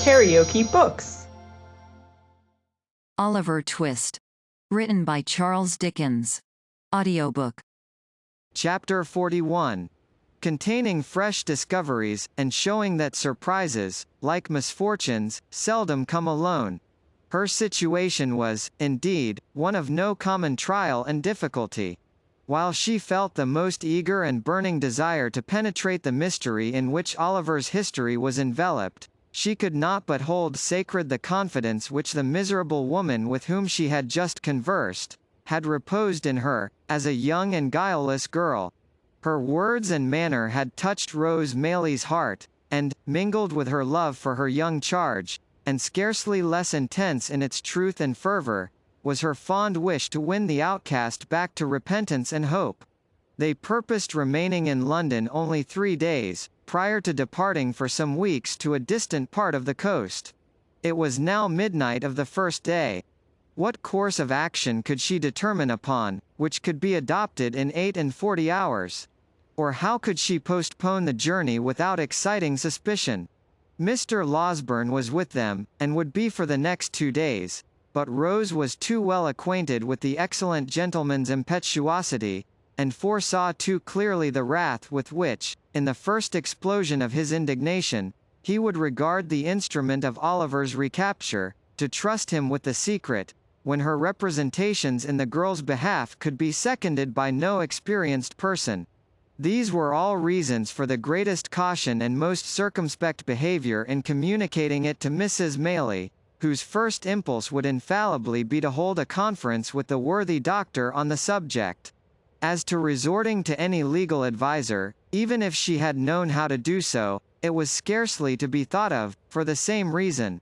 KaraokeBooks. Oliver Twist. Written by Charles Dickens. Audiobook. Chapter 41. Containing fresh discoveries, and showing that surprises, like misfortunes, seldom come alone. Her situation was, indeed, one of no common trial and difficulty. While she felt the most eager and burning desire to penetrate the mystery in which Oliver's history was enveloped, she could not but hold sacred the confidence which the miserable woman with whom she had just conversed, had reposed in her, as a young and guileless girl. Her words and manner had touched Rose Maylie's heart, and, mingled with her love for her young charge, and scarcely less intense in its truth and fervour, was her fond wish to win the outcast back to repentance and hope. They purposed remaining in London only 3 days, prior to departing for some weeks to a distant part of the coast. It was now midnight of the first day. What course of action could she determine upon, which could be adopted in 48 hours? Or how could she postpone the journey without exciting suspicion? Mr. Losberne was with them, and would be for the next 2 days, but Rose was too well acquainted with the excellent gentleman's impetuosity, and foresaw too clearly the wrath with which, in the first explosion of his indignation, he would regard the instrument of Oliver's recapture, to trust him with the secret, when her representations in the girl's behalf could be seconded by no experienced person. These were all reasons for the greatest caution and most circumspect behaviour in communicating it to Mrs. Maylie, whose first impulse would infallibly be to hold a conference with the worthy doctor on the subject. As to resorting to any legal adviser, even if she had known how to do so, it was scarcely to be thought of, for the same reason.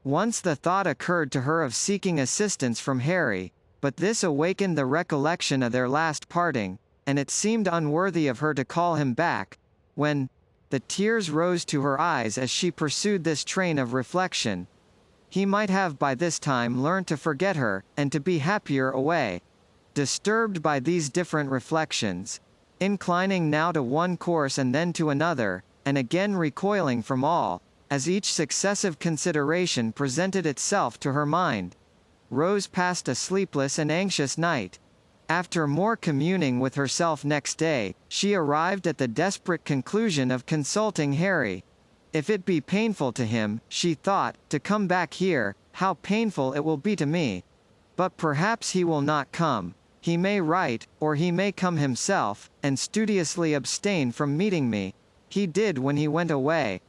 Once the thought occurred to her of seeking assistance from Harry, but this awakened the recollection of their last parting, and it seemed unworthy of her to call him back, when the tears rose to her eyes as she pursued this train of reflection. He might have by this time learnt to forget her, and to be happier away. Disturbed by these different reflections, inclining now to one course and then to another, and again recoiling from all, as each successive consideration presented itself to her mind, Rose passed a sleepless and anxious night. After more communing with herself next day, she arrived at the desperate conclusion of consulting Harry. If it be painful to him, she thought, to come back here, how painful it will be to me. But perhaps he will not come. He may write, or he may come himself, and studiously abstain from meeting me. He did when he went away.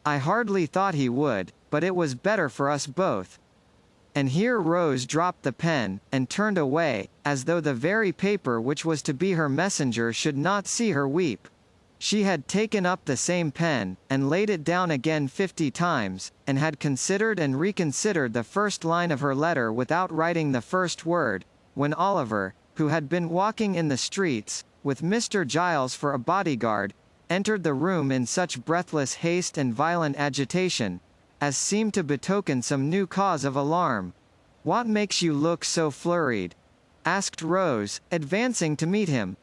I hardly thought he would, but it was better for us both. And here Rose dropped the pen, and turned away, as though the very paper which was to be her messenger should not see her weep. She had taken up the same pen, and laid it down again 50 times, and had considered and reconsidered the first line of her letter without writing the first word, when Oliver, who had been walking in the streets, with Mr. Giles for a bodyguard, entered the room in such breathless haste and violent agitation, as seemed to betoken some new cause of alarm. "What makes you look so flurried?" asked Rose, advancing to meet him.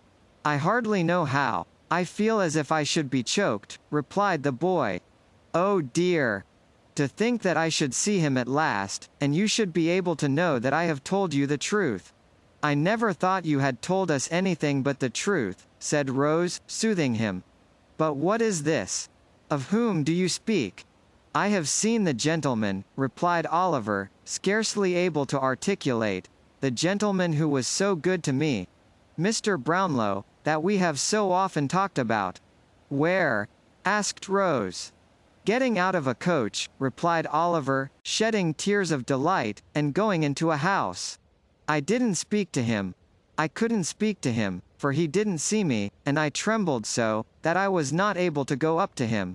"I hardly know how. I feel as if I should be choked," replied the boy. "Oh dear! To think that I should see him at last, and you should be able to know that I have told you the truth." "I never thought you had told us anything but the truth," said Rose, soothing him. "But what is this? Of whom do you speak?" "I have seen the gentleman," replied Oliver, scarcely able to articulate, "the gentleman who was so good to me, Mr. Brownlow, that we have so often talked about." "Where?" asked Rose. "Getting out of a coach," replied Oliver, shedding tears of delight, "and going into a house. I didn't speak to him. I couldn't speak to him, for he didn't see me, and I trembled so, that I was not able to go up to him.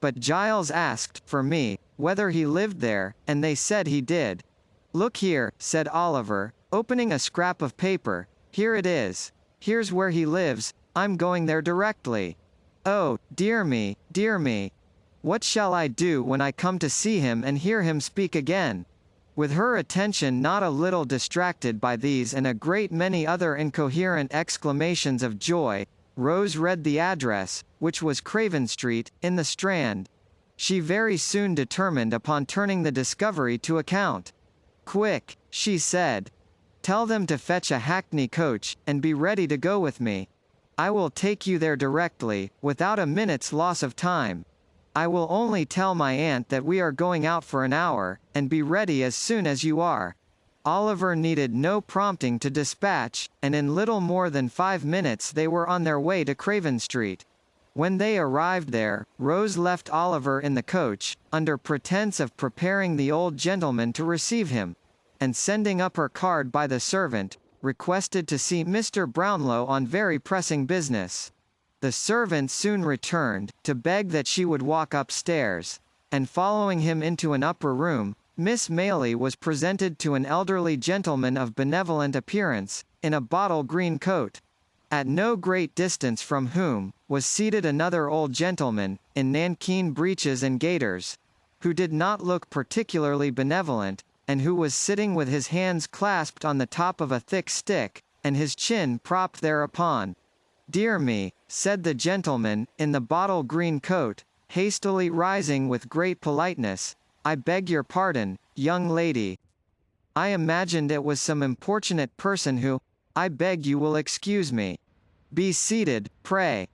But Giles asked, for me, whether he lived there, and they said he did." "Look here," said Oliver, opening a scrap of paper, "here it is. Here's where he lives. I'm going there directly. Oh, dear me, dear me. What shall I do when I come to see him and hear him speak again?" With her attention not a little distracted by these and a great many other incoherent exclamations of joy, Rose read the address, which was Craven Street, in the Strand. She very soon determined upon turning the discovery to account. "Quick," she said. "Tell them to fetch a hackney coach, and be ready to go with me. I will take you there directly, without a minute's loss of time. I will only tell my aunt that we are going out for an hour, and be ready as soon as you are." Oliver needed no prompting to dispatch, and in little more than 5 minutes they were on their way to Craven Street. When they arrived there, Rose left Oliver in the coach, under pretense of preparing the old gentleman to receive him, and sending up her card by the servant, requested to see Mr. Brownlow on very pressing business. The servant soon returned, to beg that she would walk upstairs, and following him into an upper room, Miss Maylie was presented to an elderly gentleman of benevolent appearance, in a bottle green coat. At no great distance from whom, was seated another old gentleman, in nankeen breeches and gaiters, who did not look particularly benevolent, and who was sitting with his hands clasped on the top of a thick stick, and his chin propped thereupon. "Dear me," said the gentleman, in the bottle green coat, hastily rising with great politeness, "I beg your pardon, young lady. I imagined it was some importunate person who— I beg you will excuse me. Be seated, pray.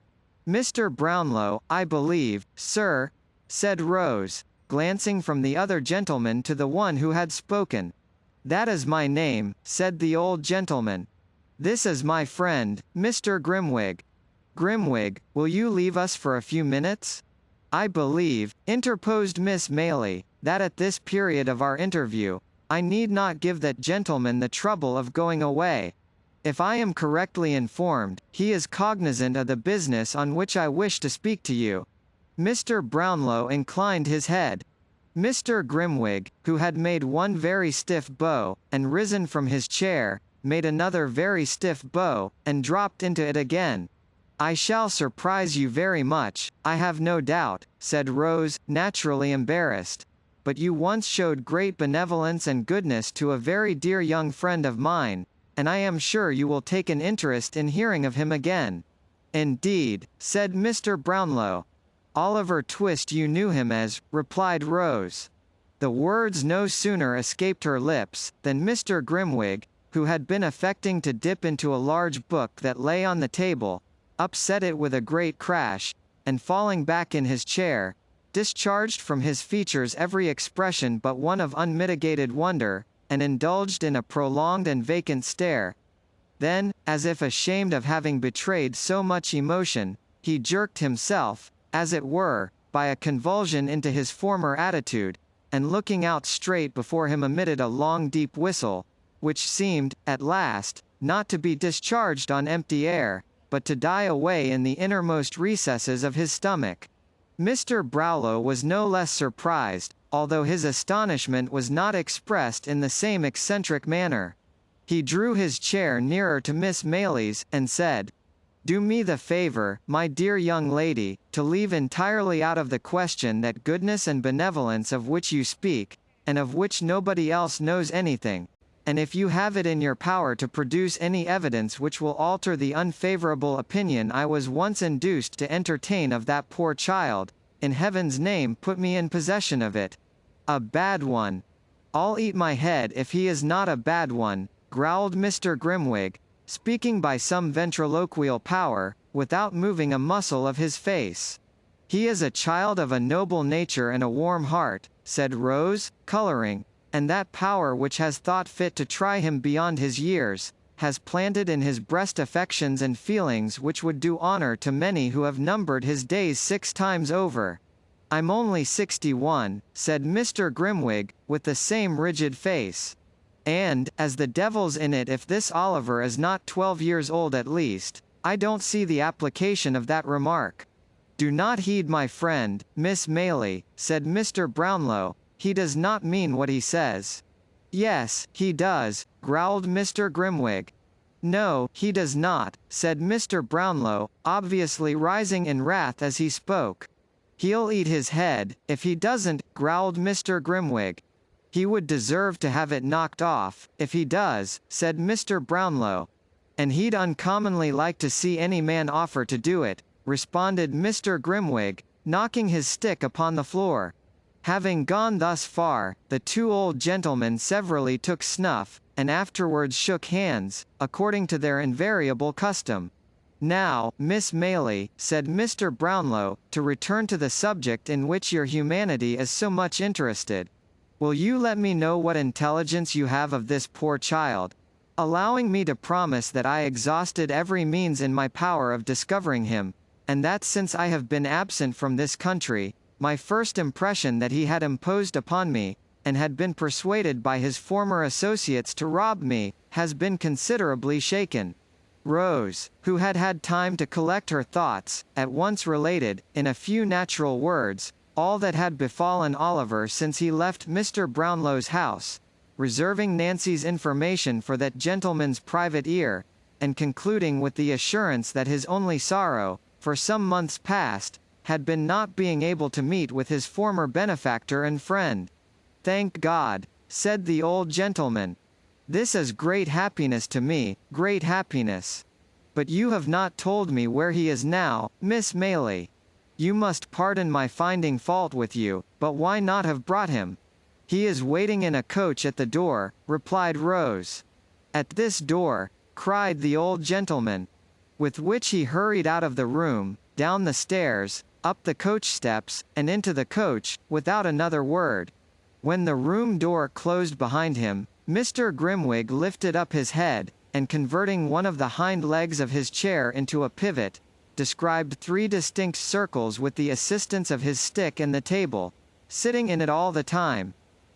Mr. Brownlow, I believe, sir," said Rose, glancing from the other gentleman to the one who had spoken. "That is my name," said the old gentleman. "This is my friend, Mr. Grimwig. Grimwig, will you leave us for a few minutes?" "I believe," interposed Miss Maylie, "that at this period of our interview, I need not give that gentleman the trouble of going away. If I am correctly informed, he is cognizant of the business on which I wish to speak to you." Mr. Brownlow inclined his head. Mr. Grimwig, who had made one very stiff bow, and risen from his chair, made another very stiff bow, and dropped into it again. "I shall surprise you very much, I have no doubt," said Rose, naturally embarrassed. "But you once showed great benevolence and goodness to a very dear young friend of mine, and I am sure you will take an interest in hearing of him again." "Indeed," said Mr. Brownlow. "Oliver Twist you knew him as," replied Rose. The words no sooner escaped her lips, than Mr. Grimwig, who had been affecting to dip into a large book that lay on the table, upset it with a great crash, and falling back in his chair, discharged from his features every expression but one of unmitigated wonder, and indulged in a prolonged and vacant stare. Then, as if ashamed of having betrayed so much emotion, he jerked himself, as it were, by a convulsion into his former attitude, and looking out straight before him emitted a long deep whistle, which seemed, at last, not to be discharged on empty air, but to die away in the innermost recesses of his stomach. Mr. Brownlow was no less surprised, although his astonishment was not expressed in the same eccentric manner. He drew his chair nearer to Miss Maylie's, and said, "Do me the favor, my dear young lady, to leave entirely out of the question that goodness and benevolence of which you speak, and of which nobody else knows anything, and if you have it in your power to produce any evidence which will alter the unfavorable opinion I was once induced to entertain of that poor child, in heaven's name put me in possession of it." "A bad one." "I'll eat my head if he is not a bad one," growled Mr. Grimwig, speaking by some ventriloquial power, without moving a muscle of his face. "He is a child of a noble nature and a warm heart," said Rose, coloring, "and that power which has thought fit to try him beyond his years, has planted in his breast affections and feelings which would do honor to many who have numbered his days 6 times over." "I'm only 61, said Mr. Grimwig, with the same rigid face. "And, as the devil's in it if this Oliver is not 12 years old at least, I don't see the application of that remark." "Do not heed my friend, Miss Maylie," said Mr. Brownlow, "he does not mean what he says." "Yes, he does," growled Mr. Grimwig. "No, he does not," said Mr. Brownlow, obviously rising in wrath as he spoke. "He'll eat his head, if he doesn't," growled Mr. Grimwig. "He would deserve to have it knocked off, if he does," said Mr. Brownlow. "And he'd uncommonly like to see any man offer to do it," responded Mr. Grimwig, knocking his stick upon the floor. Having gone thus far, the two old gentlemen severally took snuff, and afterwards shook hands, according to their invariable custom. "Now, Miss Maylie," said Mr. Brownlow, "to return to the subject in which your humanity is so much interested. Will you let me know what intelligence you have of this poor child? Allowing me to promise that I exhausted every means in my power of discovering him, and that since I have been absent from this country, my first impression that he had imposed upon me, and had been persuaded by his former associates to rob me, has been considerably shaken." Rose, who had had time to collect her thoughts, at once related, in a few natural words, all that had befallen Oliver since he left Mr. Brownlow's house, reserving Nancy's information for that gentleman's private ear, and concluding with the assurance that his only sorrow, for some months past, had been not being able to meet with his former benefactor and friend. "Thank God," said the old gentleman. "This is great happiness to me, great happiness. But you have not told me where he is now, Miss Maylie. You must pardon my finding fault with you, but why not have brought him?" "He is waiting in a coach at the door," replied Rose. "At this door?" cried the old gentleman. With which he hurried out of the room, down the stairs, up the coach steps, and into the coach, without another word. When the room door closed behind him, Mr. Grimwig lifted up his head, and converting one of the hind legs of his chair into a pivot, described 3 distinct circles with the assistance of his stick and the table, sitting in it all the time.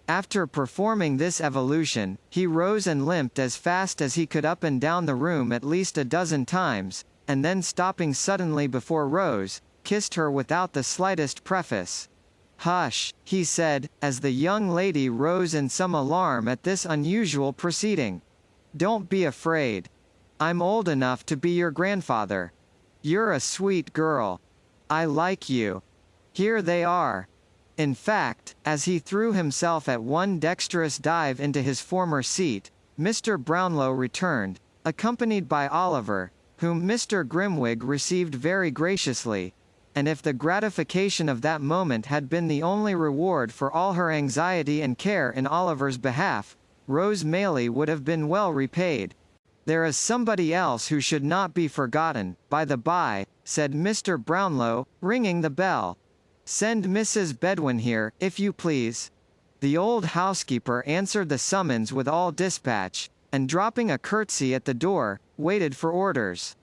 After performing this evolution, he rose and limped as fast as he could up and down the room at least a dozen times, and then stopping suddenly before Rose, kissed her without the slightest preface. "Hush," he said, as the young lady rose in some alarm at this unusual proceeding. "Don't be afraid. I'm old enough to be your grandfather. You're a sweet girl. I like you. Here they are." In fact, as he threw himself at one dexterous dive into his former seat, Mr. Brownlow returned, accompanied by Oliver, whom Mr. Grimwig received very graciously, and if the gratification of that moment had been the only reward for all her anxiety and care in Oliver's behalf, Rose Maylie would have been well repaid. "There is somebody else who should not be forgotten, by the by," said Mr. Brownlow, ringing the bell. "Send Mrs. Bedwin here, if you please." The old housekeeper answered the summons with all dispatch, and dropping a curtsy at the door, waited for orders.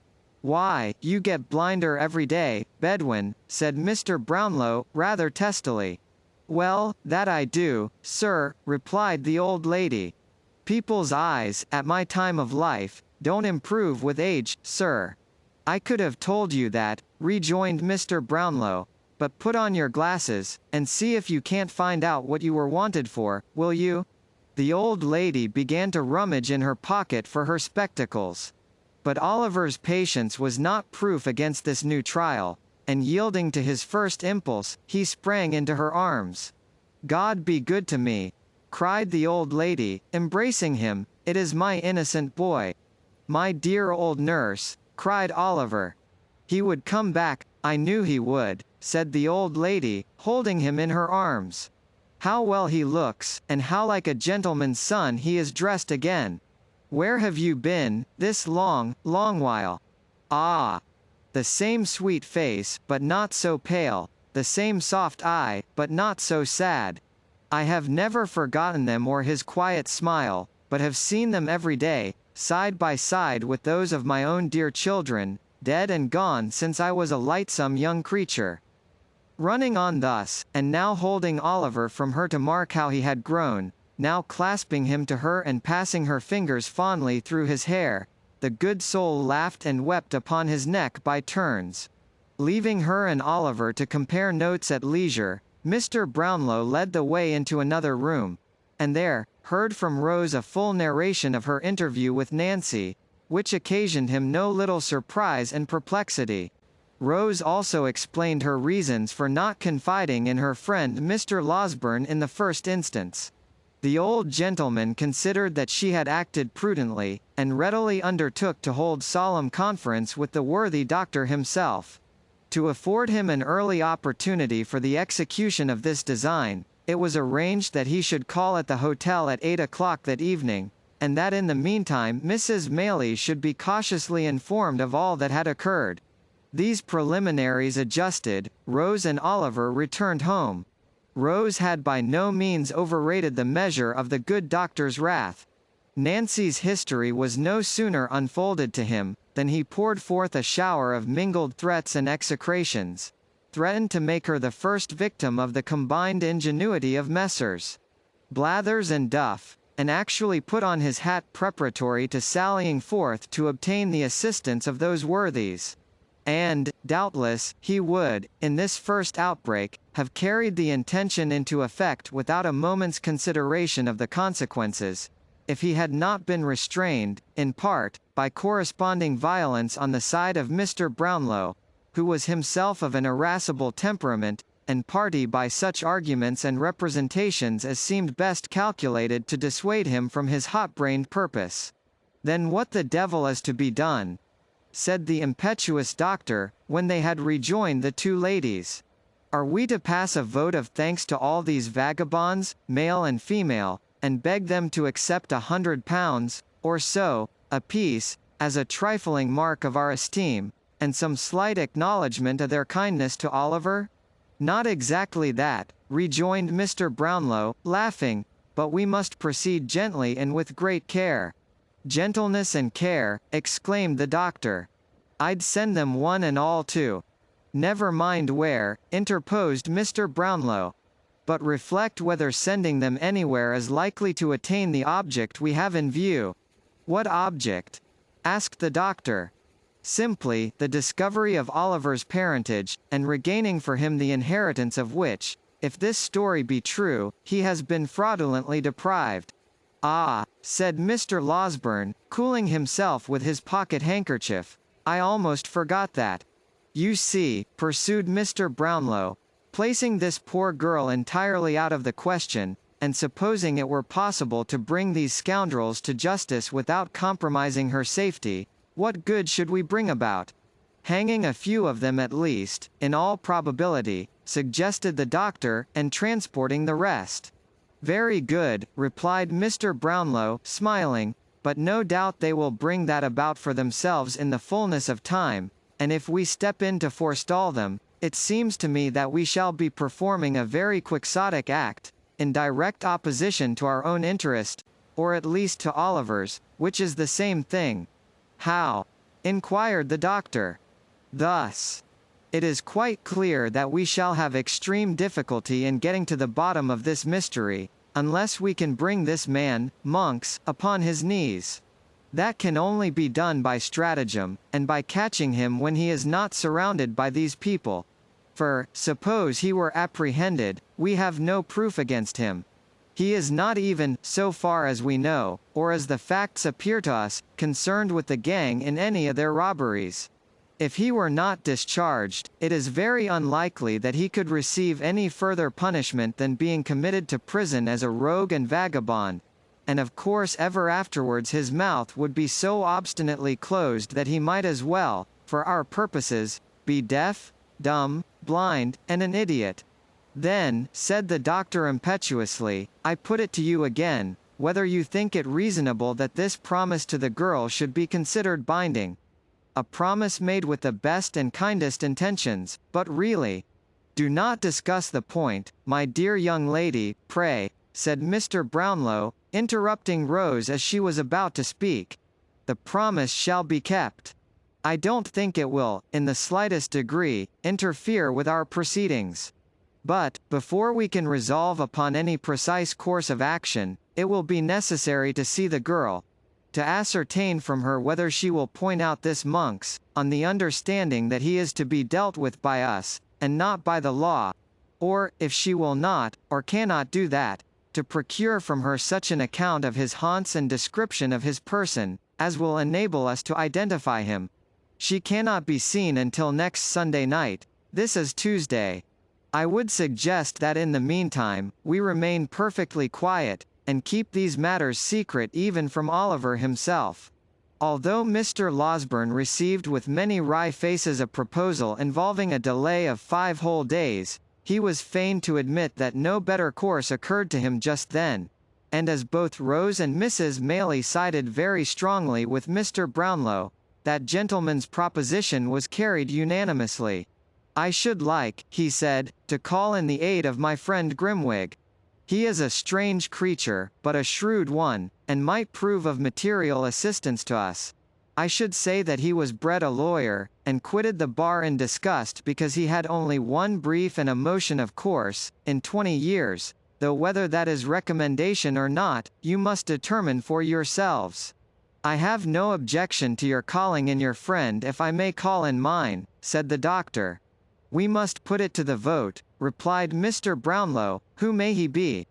"Why, you get blinder every day, Bedwin," said Mr. Brownlow, rather testily. "Well, that I do, sir," replied the old lady. "People's eyes, at my time of life, don't improve with age, sir." "I could have told you that," rejoined Mr. Brownlow, "but put on your glasses, and see if you can't find out what you were wanted for, will you?" The old lady began to rummage in her pocket for her spectacles. But Oliver's patience was not proof against this new trial, and yielding to his first impulse, he sprang into her arms. "God be good to me!" cried the old lady, embracing him, "it is my innocent boy." "My dear old nurse!" cried Oliver. "He would come back, I knew he would," said the old lady, holding him in her arms. "How well he looks, and how like a gentleman's son he is dressed again! Where have you been, this long, long while? Ah! The same sweet face, but not so pale, the same soft eye, but not so sad. I have never forgotten them or his quiet smile, but have seen them every day, side by side with those of my own dear children, dead and gone since I was a lightsome young creature." Running on thus, and now holding Oliver from her to mark how he had grown, now clasping him to her and passing her fingers fondly through his hair, the good soul laughed and wept upon his neck by turns. Leaving her and Oliver to compare notes at leisure, Mr. Brownlow led the way into another room, and there, heard from Rose a full narration of her interview with Nancy, which occasioned him no little surprise and perplexity. Rose also explained her reasons for not confiding in her friend Mr. Losberne in the first instance. The old gentleman considered that she had acted prudently, and readily undertook to hold solemn conference with the worthy doctor himself. To afford him an early opportunity for the execution of this design, it was arranged that he should call at the hotel at 8 o'clock that evening, and that in the meantime Mrs. Maylie should be cautiously informed of all that had occurred. These preliminaries adjusted, Rose and Oliver returned home. Rose had by no means overrated the measure of the good doctor's wrath. Nancy's history was no sooner unfolded to him, than he poured forth a shower of mingled threats and execrations, threatened to make her the first victim of the combined ingenuity of Messrs. Blathers and Duff, and actually put on his hat preparatory to sallying forth to obtain the assistance of those worthies. And, doubtless, he would, in this first outbreak, have carried the intention into effect without a moment's consideration of the consequences, if he had not been restrained, in part, by corresponding violence on the side of Mr. Brownlow, who was himself of an irascible temperament, and party by such arguments and representations as seemed best calculated to dissuade him from his hot-brained purpose. "Then what the devil is to be done?" said the impetuous doctor, when they had rejoined the two ladies. "Are we to pass a vote of thanks to all these vagabonds, male and female, and beg them to accept £100, or so, apiece, as a trifling mark of our esteem, and some slight acknowledgment of their kindness to Oliver?" "Not exactly that," rejoined Mr. Brownlow, laughing, "but we must proceed gently and with great care." "Gentleness and care," exclaimed the doctor. "I'd send them one and all to—" "Never mind where," interposed Mr. Brownlow. "But reflect whether sending them anywhere is likely to attain the object we have in view." "What object?" asked the doctor. "Simply, the discovery of Oliver's parentage, and regaining for him the inheritance of which, if this story be true, he has been fraudulently deprived." "Ah," said Mr. Losberne, cooling himself with his pocket-handkerchief, "I almost forgot that. You see," pursued Mr. Brownlow, placing this poor girl entirely out of the question, and supposing it were possible to bring these scoundrels to justice without compromising her safety, what good should we bring about? "Hanging a few of them at least, in all probability," suggested the doctor, "and transporting the rest." "Very good," replied Mr. Brownlow, smiling, "but no doubt they will bring that about for themselves in the fullness of time, and if we step in to forestall them, it seems to me that we shall be performing a very quixotic act, in direct opposition to our own interest, or at least to Oliver's, which is the same thing." "How?" inquired the doctor. "Thus. It is quite clear that we shall have extreme difficulty in getting to the bottom of this mystery, unless we can bring this man, Monks, upon his knees. That can only be done by stratagem, and by catching him when he is not surrounded by these people. For, suppose he were apprehended, we have no proof against him. He is not even, so far as we know, or as the facts appear to us, concerned with the gang in any of their robberies. If he were not discharged, it is very unlikely that he could receive any further punishment than being committed to prison as a rogue and vagabond, and of course ever afterwards his mouth would be so obstinately closed that he might as well, for our purposes, be deaf, dumb, blind, and an idiot. Then, said the doctor impetuously, I put it to you again, whether you think it reasonable that this promise to the girl should be considered binding. A promise made with the best and kindest intentions, but really. Do not discuss the point, my dear young lady, pray, said Mr. Brownlow, interrupting Rose as she was about to speak. The promise shall be kept. I don't think it will, in the slightest degree, interfere with our proceedings. But, before we can resolve upon any precise course of action, it will be necessary to see the girl, to ascertain from her whether she will point out this Monks, on the understanding that he is to be dealt with by us, and not by the law, or, if she will not, or cannot do that, to procure from her such an account of his haunts and description of his person, as will enable us to identify him. She cannot be seen until next Sunday night. This is Tuesday. I would suggest that in the meantime, we remain perfectly quiet, and keep these matters secret even from Oliver himself. Although Mr. Losberne received with many wry faces a proposal involving a delay of 5 whole days, he was fain to admit that no better course occurred to him just then, and as both Rose and Mrs. Maylie sided very strongly with Mr. Brownlow, that gentleman's proposition was carried unanimously. "I should like," he said, "to call in the aid of my friend Grimwig. He is a strange creature, but a shrewd one, and might prove of material assistance to us. I should say that he was bred a lawyer, and quitted the bar in disgust because he had only one brief and a motion of course, in 20 years, though whether that is recommendation or not, you must determine for yourselves. I have no objection to your calling in your friend if I may call in mine," said the doctor. "We must put it to the vote," replied Mr. Brownlow. "Who may he be?"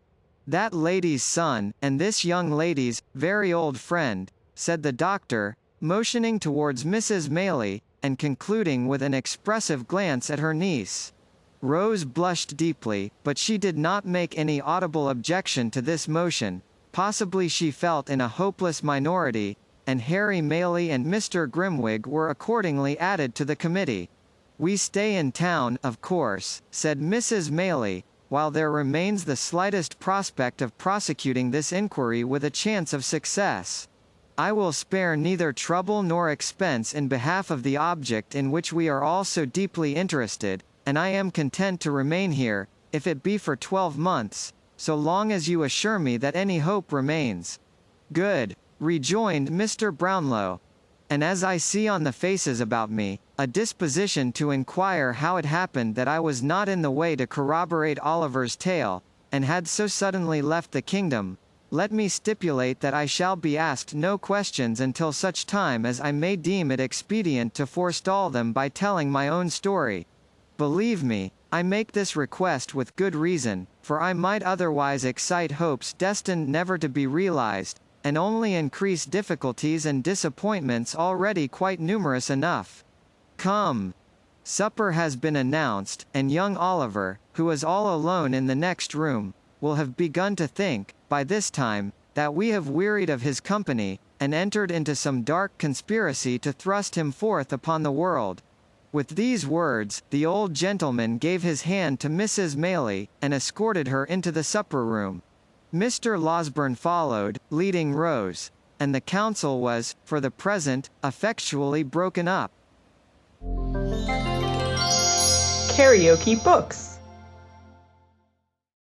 "That lady's son, and this young lady's very old friend," said the doctor, motioning towards Mrs. Maylie, and concluding with an expressive glance at her niece. Rose blushed deeply, but she did not make any audible objection to this motion. Possibly she felt in a hopeless minority, and Harry Maylie and Mr. Grimwig were accordingly added to the committee. "We stay in town, of course," said Mrs. Maylie, "while there remains the slightest prospect of prosecuting this inquiry with a chance of success. I will spare neither trouble nor expense in behalf of the object in which we are all so deeply interested, and I am content to remain here, if it be for 12 months, so long as you assure me that any hope remains." "Good," rejoined Mr. Brownlow. "And as I see on the faces about me, a disposition to inquire how it happened that I was not in the way to corroborate Oliver's tale, and had so suddenly left the kingdom, let me stipulate that I shall be asked no questions until such time as I may deem it expedient to forestall them by telling my own story. Believe me, I make this request with good reason, for I might otherwise excite hopes destined never to be realized, and only increase difficulties and disappointments already quite numerous enough. Come. Supper has been announced, and young Oliver, who is all alone in the next room, will have begun to think, by this time, that we have wearied of his company, and entered into some dark conspiracy to thrust him forth upon the world." With these words, the old gentleman gave his hand to Mrs. Maylie, and escorted her into the supper-room. Mr. Losberne followed, leading Rose, and the council was, for the present, effectually broken up. Karaoke Books.